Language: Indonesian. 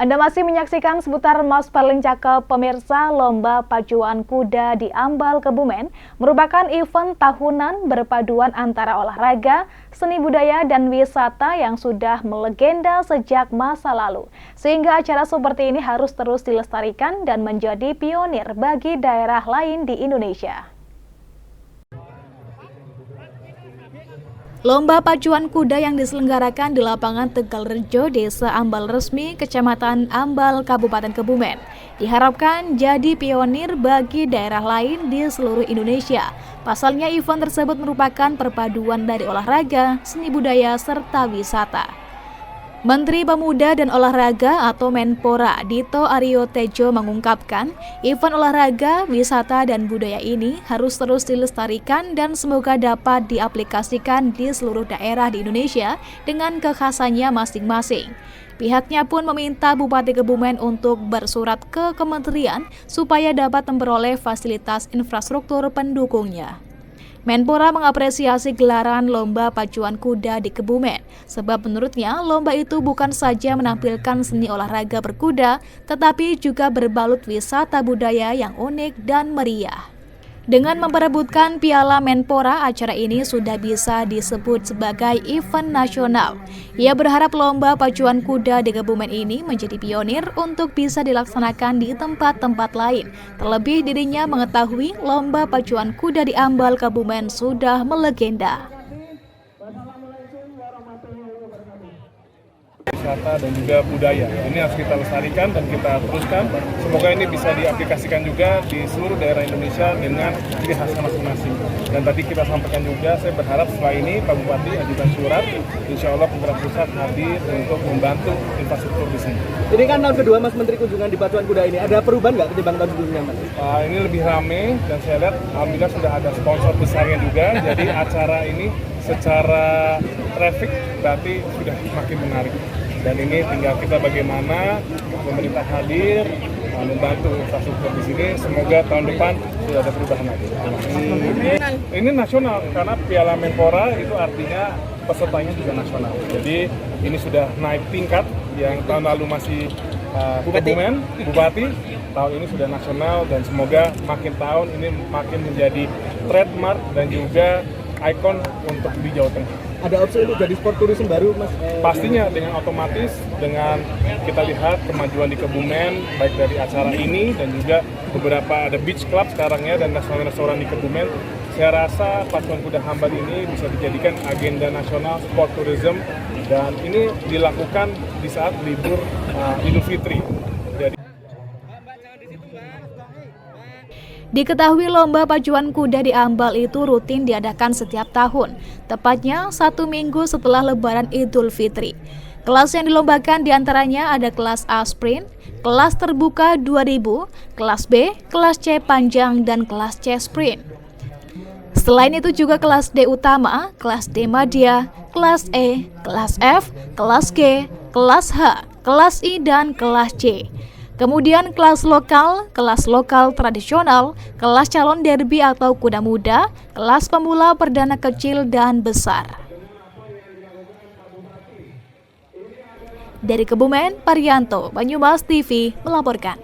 Anda masih menyaksikan seputar Mas Paling Cakep pemirsa. Lomba Pacuan Kuda di Ambal Kebumen merupakan event tahunan berpaduan antara olahraga, seni budaya, dan wisata yang sudah melegenda sejak masa lalu. Sehingga acara seperti ini harus terus dilestarikan dan menjadi pionir bagi daerah lain di Indonesia. Lomba pacuan kuda yang diselenggarakan di lapangan Tegalrejo, Desa Ambal Resmi, Kecamatan Ambal, Kabupaten Kebumen, diharapkan jadi pionir bagi daerah lain di seluruh Indonesia. Pasalnya, event tersebut merupakan perpaduan dari olahraga, seni budaya, serta wisata. Menteri Pemuda dan Olahraga atau Menpora Dito Aryo Tejo mengungkapkan, event olahraga, wisata, dan budaya ini harus terus dilestarikan dan semoga dapat diaplikasikan di seluruh daerah di Indonesia dengan kekhasannya masing-masing. Pihaknya pun meminta Bupati Kebumen untuk bersurat ke kementerian supaya dapat memperoleh fasilitas infrastruktur pendukungnya. Menpora mengapresiasi gelaran lomba pacuan kuda di Kebumen, sebab menurutnya lomba itu bukan saja menampilkan seni olahraga berkuda, tetapi juga berbalut wisata budaya yang unik dan meriah. Dengan memperebutkan Piala Menpora, acara ini sudah bisa disebut sebagai event nasional. Ia berharap lomba pacuan kuda di Kebumen ini menjadi pionir untuk bisa dilaksanakan di tempat-tempat lain. Terlebih dirinya mengetahui lomba pacuan kuda di Ambal Kebumen sudah melegenda. Wisata dan juga budaya. Ini harus kita lestarikan dan kita teruskan. Semoga ini bisa diaplikasikan juga di seluruh daerah Indonesia dengan ciri khasnya masing-masing. Dan tadi kita sampaikan juga, saya berharap setelah ini Pak Bupati ajukan surat, insya Allah pemerintah pusat hadir untuk membantu infrastruktur di sini. Ini kan tahun kedua Mas Menteri kunjungan di pacuan kuda ini. Ada perubahan nggak ketimbang tahun sebelumnya, Mas? Ini lebih ramai dan saya lihat alhamdulillah sudah ada sponsor besarnya juga. Jadi acara ini secara traffic berarti sudah makin menarik. Dan ini tinggal kita bagaimana pemerintah hadir membantu infrastruktur di sini. Semoga tahun depan sudah ada perubahan lagi. Ini nasional karena Piala Menpora itu artinya pesertanya juga nasional. Jadi ini sudah naik tingkat. Yang tahun lalu masih Kebumen, Bupati, tahun ini sudah nasional dan semoga makin tahun ini makin menjadi trademark dan juga ikon untuk di Jawa Tengah. Ada opsi untuk jadi sport tourism baru, Mas? Pastinya dengan otomatis, dengan kita lihat kemajuan di Kebumen, baik dari acara ini dan juga beberapa ada beach club sekarang ya dan restoran-restoran di Kebumen. Saya rasa pacuan kuda Ambal ini bisa dijadikan agenda nasional sport tourism dan ini dilakukan di saat libur Idul Fitri. Diketahui lomba pacuan kuda di Ambal itu rutin diadakan setiap tahun, tepatnya 1 minggu setelah Lebaran Idul Fitri. Kelas yang dilombakan diantaranya ada kelas A Sprint, kelas terbuka 2000, kelas B, kelas C panjang, dan kelas C Sprint. Selain itu juga kelas D utama, kelas D madya, kelas E, kelas F, kelas G, kelas H, kelas I, dan kelas C. Kemudian kelas lokal tradisional, kelas calon derby atau kuda muda, kelas pemula perdana kecil dan besar. Dari Kebumen, Parianto, Banyumas TV melaporkan.